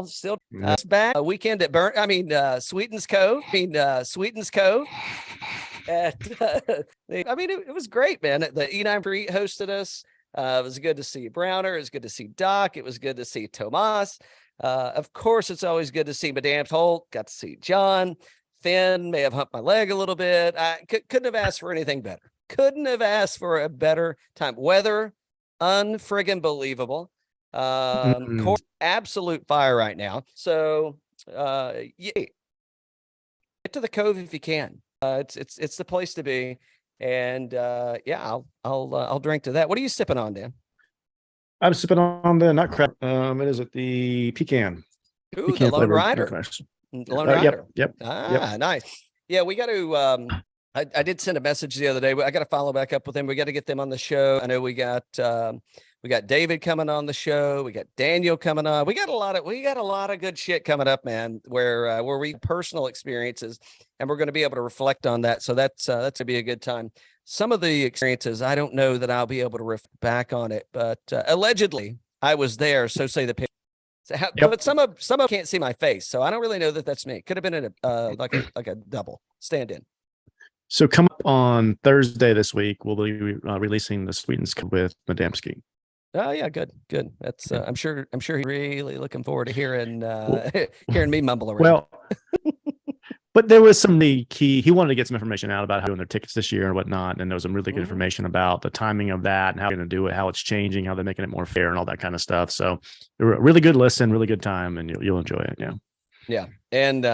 still back. A weekend at Sweetens Cove. Sweetens Cove. It was great, man. The E9 hosted us. It was good to see Browner. It was good to see Doc. It was good to see Tomas. Of course, it's always good to see Madame Holt. Got to see John. Finn may have humped my leg a little bit. I couldn't have asked for anything better. Couldn't have asked for a better time. Weather, unfriggin' believable. Course, absolute fire right now. So, get to the Cove if you can. It's the place to be. And I'll drink to that. What are you sipping on, Dan? I'm sipping on the nut crab. It is at the pecan. Ooh, pecan the Lone Rider. Lone Rider. Yep. Nice. Yeah, we got to. I did send a message the other day. I got to follow back up with them. We got to get them on the show. I know we got David coming on the show. We got Daniel coming on. We got a lot of good shit coming up, man. Where we personal experiences, and we're going to be able to reflect on that. So that's going to be a good time. Some of the experiences, I don't know that I'll be able to reflect back on it, but allegedly I was there. So say the picture. But some of can't see my face, so I don't really know that that's me. Could have been in like a double stand-in. So come up on Thursday this week, we'll be releasing the Sweetens with Madamski. Oh yeah, good. That's I'm sure he's really looking forward to hearing hearing me mumble around. Well, but there was some key. He wanted to get some information out about how doing their tickets this year and whatnot, and there was some really good information about the timing of that and how they're going to do it, how it's changing, how they're making it more fair, and all that kind of stuff. So, a really good listen, really good time, and you'll enjoy it. Yeah, and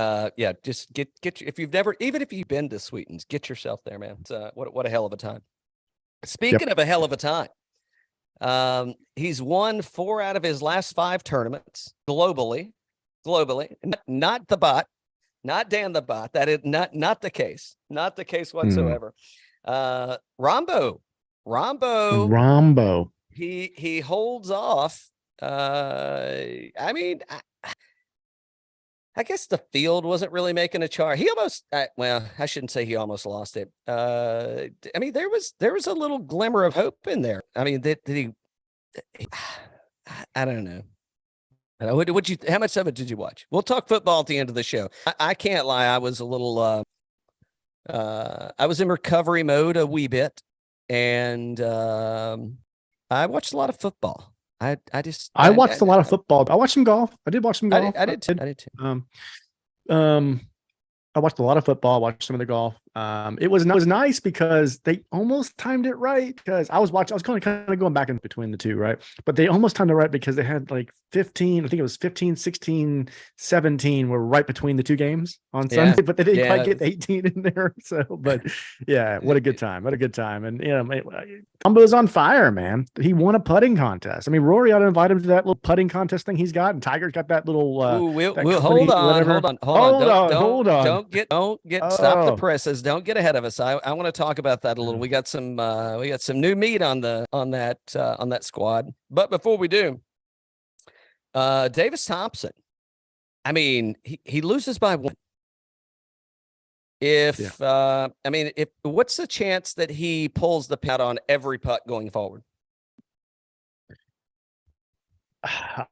just get if you've been to Sweetens, get yourself there, man. It's, what a hell of a time. Speaking of a hell of a time, he's won 4 out of his last 5 tournaments globally, not the bot. Not Dan the bot. That is not the case. Not the case whatsoever. Rombo. He holds off. I guess the field wasn't really making a charge. He almost. I shouldn't say he almost lost it. There was a little glimmer of hope in there. Did he? I don't know. How much of it did you watch? We'll talk football at the end of the show. I can't lie. I was a little, I was in recovery mode a wee bit, and I watched a lot of football. I watched a lot of football. I watched some golf. I did watch some golf. I did too. I watched a lot of football. I watched some of the golf. It was nice because they almost timed it right. Because I was kind of going back in between the two, right? But they almost timed it right because they had like 15. I think it was 15, 16, 17 were right between the two games on Sunday, but they didn't quite get 18 in there. So, but yeah, what a good time! What a good time! And Combo's on fire, man. He won a putting contest. Rory ought to invite him to that little putting contest thing he's got, and Tiger's got that little. Hold on. Don't get. Stop the presses. Don't get ahead of us. I want to talk about that a little. We got some new meat on that squad. But before we do, Davis Thompson. He loses by 1. If what's the chance that he pulls the pin out on every putt going forward?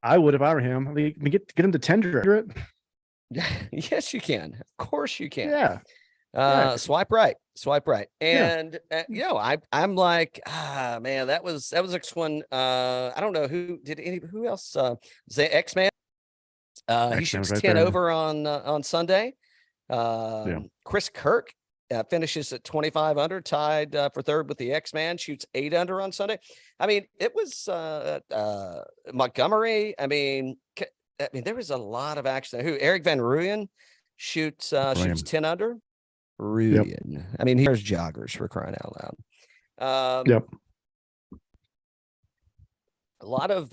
I would if I were him. Get him to tender it. Yes, you can. Of course you can. Yeah. Swipe right. And I'm like, man, that was a one. I don't know who else. The X-Man. He shoots right 10 there. Over on Sunday. Chris Kirk finishes at 25 under, tied for third with the X-Man, shoots 8 under on Sunday. It was Montgomery. There was a lot of action. Eric Van Rooyen shoots 10 under. Rooyen. Yep. Here's joggers, for crying out loud. Yep. A lot of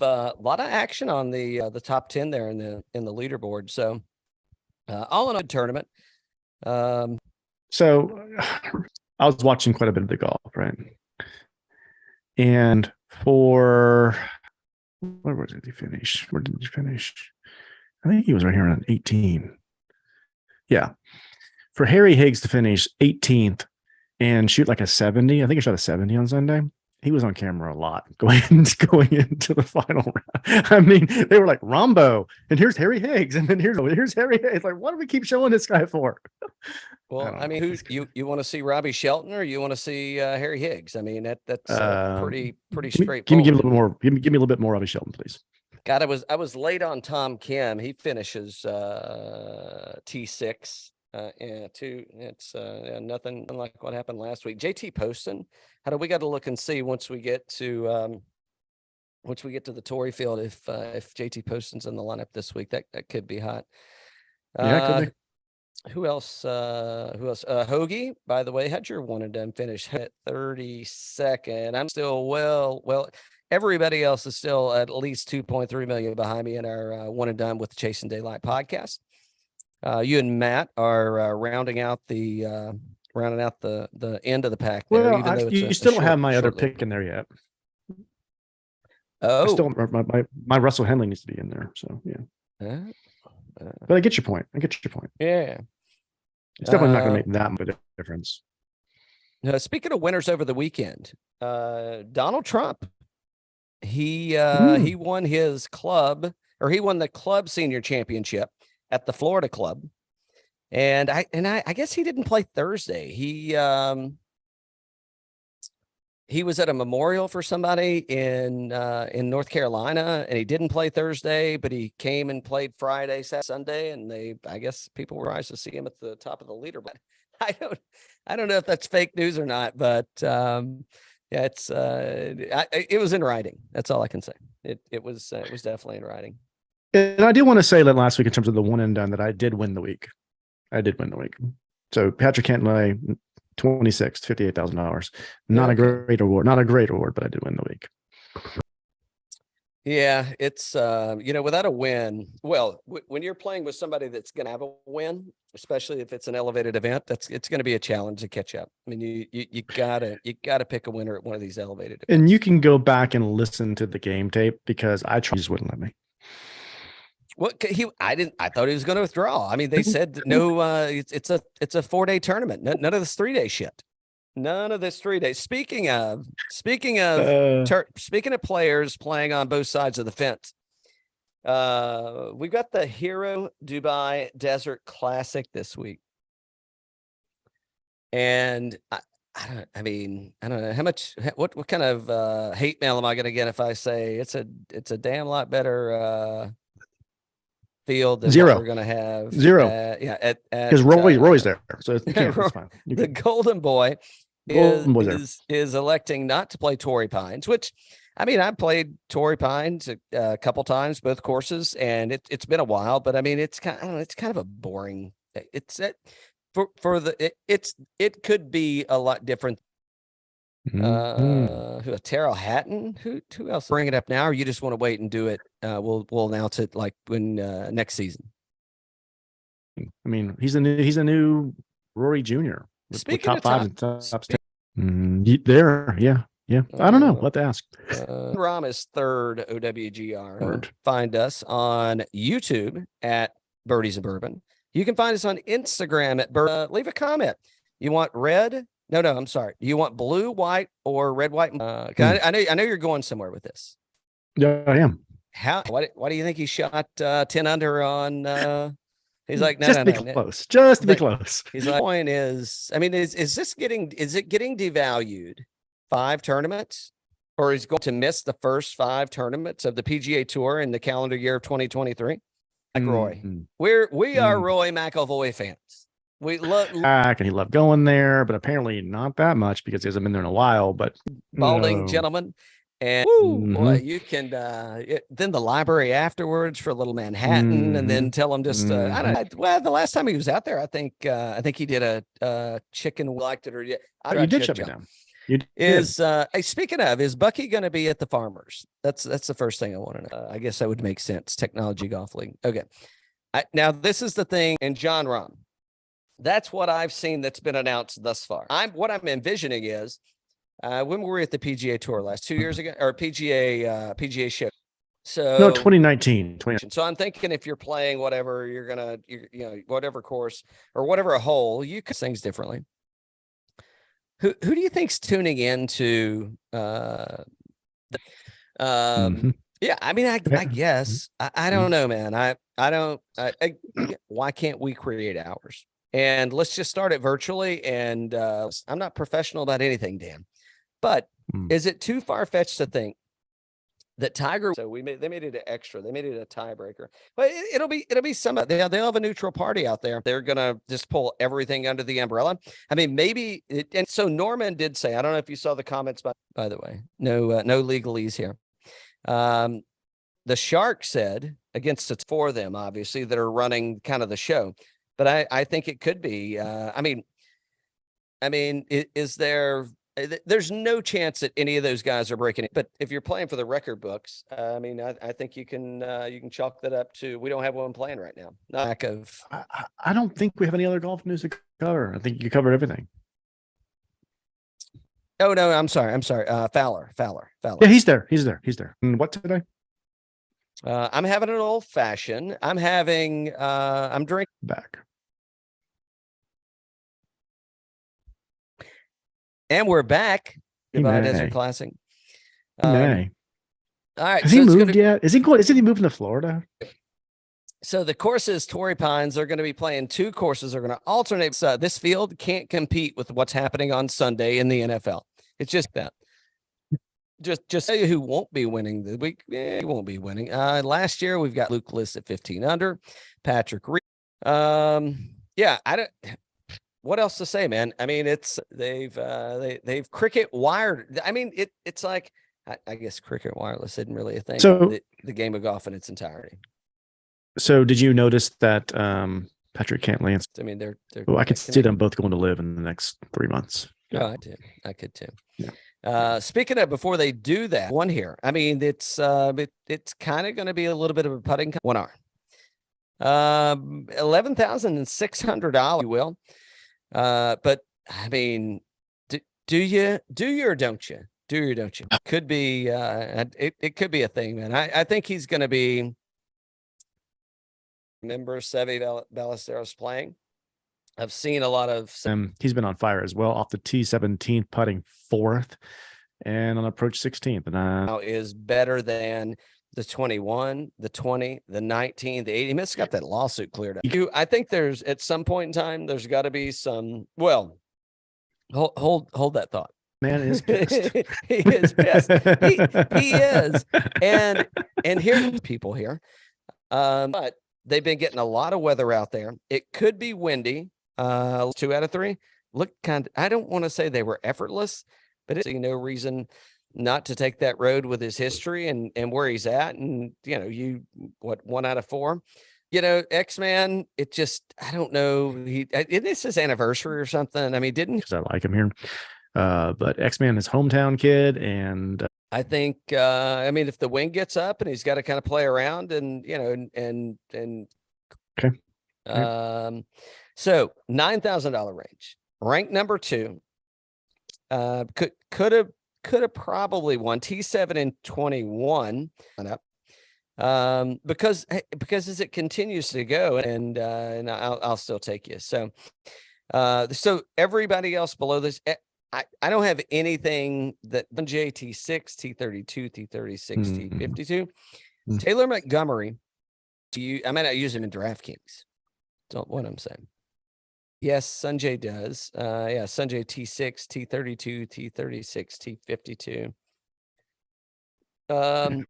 action on the top 10 there in the leaderboard. So all in a tournament. So I was watching quite a bit of the golf, right? And where did he finish? I think he was right here on 18. Yeah. For Harry Higgs to finish 18th and shoot like a 70, I think he shot a 70 on Sunday, he was on camera a lot going into the final round. I mean, they were like Rombo, and here's Harry Higgs, and then here's Harry Higgs. Like, what do we keep showing this guy for? Well, I mean, who you want to see Robbie Shelton or you want to see Harry Higgs? I mean, that's pretty straightforward. Give me a little bit more. Give me a little bit more Robbie Shelton, please. God, I was late on Tom Kim. He finishes T6. It's nothing like what happened last week. JT Poston, how do we got to look and see once we get to the Torrey field if JT Poston's in the lineup this week? That could be hot. Yeah, it could be. Who else? Hoagie, by the way, had your one and done finish at 32nd. I'm still well. Everybody else is still at least 2.3 million behind me in our one and done with the Chasing Daylight podcast. You and Matt are rounding out the end of the pack there. Well, even though you still don't have my other pick in there yet. Oh, my Russell Henley needs to be in there. So yeah. But I get your point. Yeah. It's definitely not going to make that much of a difference. Speaking of winners over the weekend, Donald Trump, he won his club, or he won the club senior championship at the Florida Club. And I guess he didn't play Thursday. He was at a memorial for somebody in North Carolina, and he didn't play Thursday, but he came and played Friday, Saturday, Sunday, and I guess people were surprised to see him at the top of the leaderboard. I don't know if that's fake news or not, but yeah, it was in writing. That's all I can say. It was definitely in writing. And I do want to say that last week, in terms of the one and done, that I did win the week. So Patrick Cantlay, 26, $58,000. Not a great award, but I did win the week. Yeah, it's without a win. Well, when you're playing with somebody that's going to have a win, especially if it's an elevated event, it's going to be a challenge to catch up. I mean, you gotta pick a winner at one of these elevated events. And you can go back and listen to the game tape, because I tried, just wouldn't let me. What I thought he was going to withdraw. I mean, they said no. It's a 4-day tournament. None of this 3-day shit. None of this 3 days. Speaking of players playing on both sides of the fence, we've got the Hero Dubai Desert Classic this week, and I don't know how much. What kind of hate mail am I going to get if I say it's a damn lot better field than what we're going to have? Zero. Because Roy's there, so it's fine. The Golden Boy is electing not to play Torrey Pines, which, I mean, I've played Torrey Pines a couple times, both courses, and it's been a while, but I mean, it's kind of a boring. It could be a lot different. Terrell Hatton, who else? Bring it up now, or you just want to wait and do it? We'll announce it like when next season. I mean, he's a new Rory Jr. Speaking of top 10. Yeah. I don't know what to ask. Rahm is third OWGR. Find us on YouTube at Birdies Bourbon. You can find us on Instagram at leave a comment. You want red? No, I'm sorry. You want blue, white, or red, white? I know you're going somewhere with this. Yeah, I am. Why do you think he shot 10 under on? He's like, no, just to be close. He's like, the point is, I mean, is it getting devalued 5 tournaments, or is going to miss the first 5 tournaments of the PGA Tour in the calendar year of 2023? Like Roy, we are Roy McIlroy fans. We love back, and he loved going there, but apparently not that much because he hasn't been there in a while. But balding gentleman. And boy, you can then the library afterwards for Little Manhattan, and then tell him just I don't know. Well, the last time he was out there, I think he did a chicken liked it, or you did shut me down. Speaking of, is Bucky going to be at the Farmers? That's the first thing I want to know. I guess that would make sense. Technology Golf League. Okay, now this is the thing in Jon Rahm. That's what I've seen that's been announced thus far. What I'm envisioning is. When were we at the PGA Tour last 2 years ago, or PGA show? So no, 2019. So I'm thinking if you're playing whatever whatever course or whatever a hole, you can things differently. Who do you think's tuning into yeah, I mean, I guess I don't know, man. I don't why can't we create hours? And let's just start it virtually. And I'm not professional about anything, Dan, but is it too far-fetched to think that Tiger? So they made it an extra. They made it a tiebreaker. But it'll be some. They'll have a neutral party out there. They're gonna just pull everything under the umbrella. I mean, maybe. And so Norman did say, I don't know if you saw the comments. By the way, no legalese here. The Shark said against it's for them, obviously, that are running kind of the show. But I think it could be. I mean, is there? There's no chance that any of those guys are breaking it. But if you're playing for the record books, I mean, I think you can chalk that up to we don't have one playing right now. Lack of. I don't think we have any other golf news to cover. I think you covered everything. Oh no, I'm sorry. Fowler. Yeah, he's there. And what today? I'm having an old fashioned. I'm drinking back. And we're back. Goodbye, Desert Classic. All right. Has he moved yet? Isn't he moving to Florida? So the courses, Torrey Pines, are going to be playing two courses. They're going to alternate. This field can't compete with what's happening on Sunday in the NFL. It's just that. Just tell you who won't be winning the week. He won't be winning. Last year we've got Luke List at 15 under, Patrick Reed. Yeah, I don't. What else to say, man? I mean, they've cricket wired. I mean, it's like I guess cricket wireless isn't really a thing. So the game of golf in its entirety. So did you notice that Patrick Cantley? I mean, they're I could see them both going to live in the next 3 months. Yeah. Oh, I could too. Yeah. Speaking of before they do that, one here. I mean, it's kind of going to be a little bit of a putting 1 hour. $11,600, you will. But I mean, do you or don't you? Do you or don't you? Could be. It could be a thing, man. I think he's going to be. Remember Seve Ballesteros playing? I've seen a lot of. He's been on fire as well. Off the T17, putting 4th, and on approach 16th. And now is better than the 21, the 20, the 19, the 80. He must have got that lawsuit cleared up. I think there's at some point in time there's got to be some. Well, hold that thought. Man is pissed. He is pissed. He is. And here's people here. But they've been getting a lot of weather out there. It could be windy. 2 out of 3 look kind of, I don't want to say they were effortless, but it's no reason not to take that road with his history and where he's at. And, 1 out of 4, X-Man, it just, I don't know. This is his anniversary or something. I mean, because I like him here. But X-Man is hometown kid. And I think, I mean, if the wind gets up and he's got to kind of play around and, okay. So $9,000 range, ranked number 2, could have probably won T7 in 21 because as it continues to go and I'll still take you. So everybody else below this, I don't have anything that Sungjae T6, T32, T36, T52, Taylor Montgomery. I might not use him in DraftKings. Don't what I'm saying. Yes, Sungjae does. Sungjae T6, T32, T36, T52.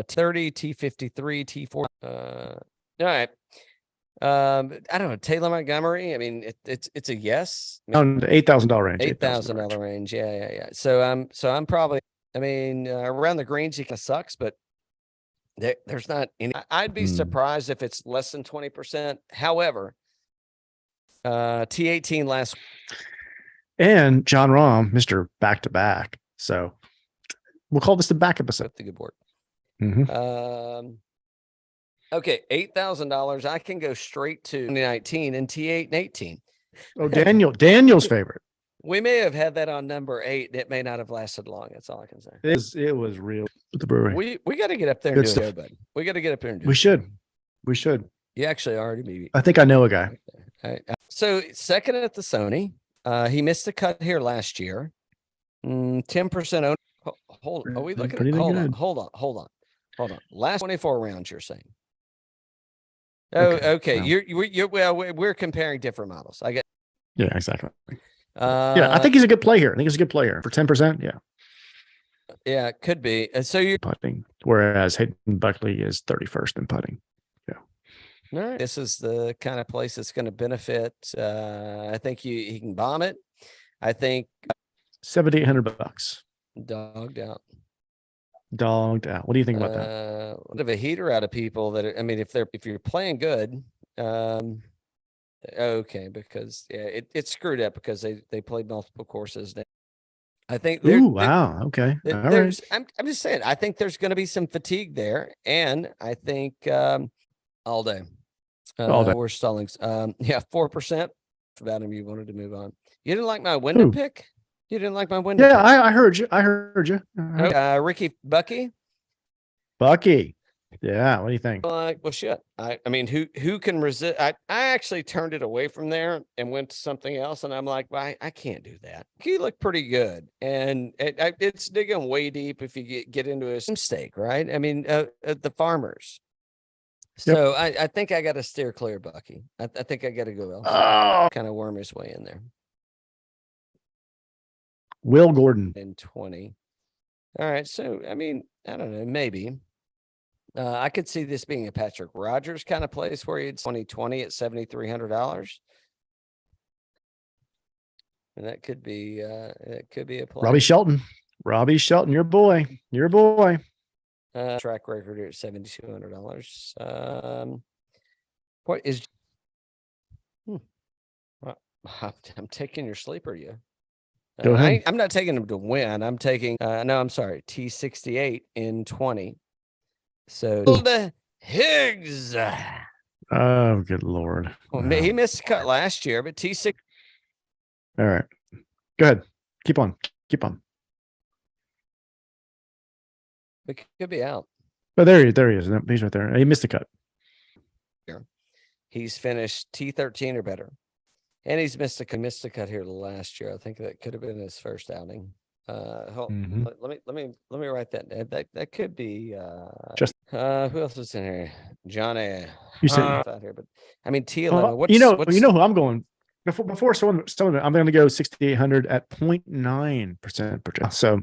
30, T53, T4. All right. I don't know. Taylor Montgomery. I mean, it's a yes. $8,000 range. $8,000 range. Yeah. So I'm probably. I mean, around the greens, he kind of sucks, but there's not any. I'd be surprised if it's less than 20%. However. T18 last, and Jon Rahm, Mr. Back-to-back. So we'll call this the back episode. The good work. Okay, $8,000. I can go straight to 2019 and T8 and 18. Oh, Daniel's favorite. We may have had that on number 8. It may not have lasted long. That's all I can say. It was real with the brewery. We got to get up there and do it, bud. We got to get up there and do it. We should. You actually already maybe. I think I know a guy. So second at the Sony, He missed the cut here last year. 10% own. Hold on. Are we looking at? Hold on. Last 24 rounds, you're saying? Oh, okay. We're comparing different models. I get. Yeah, exactly. I think he's a good player here. I think he's a good player for 10%. Yeah. Yeah, it could be. So you're putting, whereas Hayden Buckley is 31st in putting. Yeah. All right. This is the kind of place that's going to benefit. I think he can bomb it. I think $7,800. Dogged out. What do you think about that? What of a heater out of people that I mean, if you're playing good, okay, because it's screwed up because they played multiple courses. I think. Wow. Okay. All right. I'm just saying. I think there's going to be some fatigue there, and I think all day. We're stalling. 4%. About him, you wanted to move on. You didn't like my window pick. You didn't like my window. Yeah, I heard you. Ricky Bucky. Yeah, what do you think? Well, shit. I mean, who can resist? I actually turned it away from there and went to something else, and I'm like, well, I can't do that. He looked pretty good, and it's digging way deep if you get into a mistake, right? I mean, the Farmers. So I think I got to steer clear, Bucky. I think I got to go elsewhere. Kind of worm his way in there. Will Gordon in 20. All right, so I mean, I don't know, maybe. I could see this being a Patrick Rogers kind of place where he'd 2020 at $7,300. And that could be a play. Robbie Shelton, your boy. Track record here at $7,200. What is I'm taking your sleeper, Go ahead. I'm not taking him to win. I'm taking I'm sorry, T68 in 20. So the Higgs. Oh, good Lord. Well, he missed a cut last year, but T6. All right. Go ahead. Keep on. It could be out. Oh, there he is. He's right there. He missed a cut. He's finished T13 or better. And he's missed a cut here last year. I think that could have been his first outing. Let me write that. That could be just who else is in here? Johnny. You said out here, but I mean T11. You know who I'm going before some of it, I'm going to go 6,800 at 0.9% per chance. So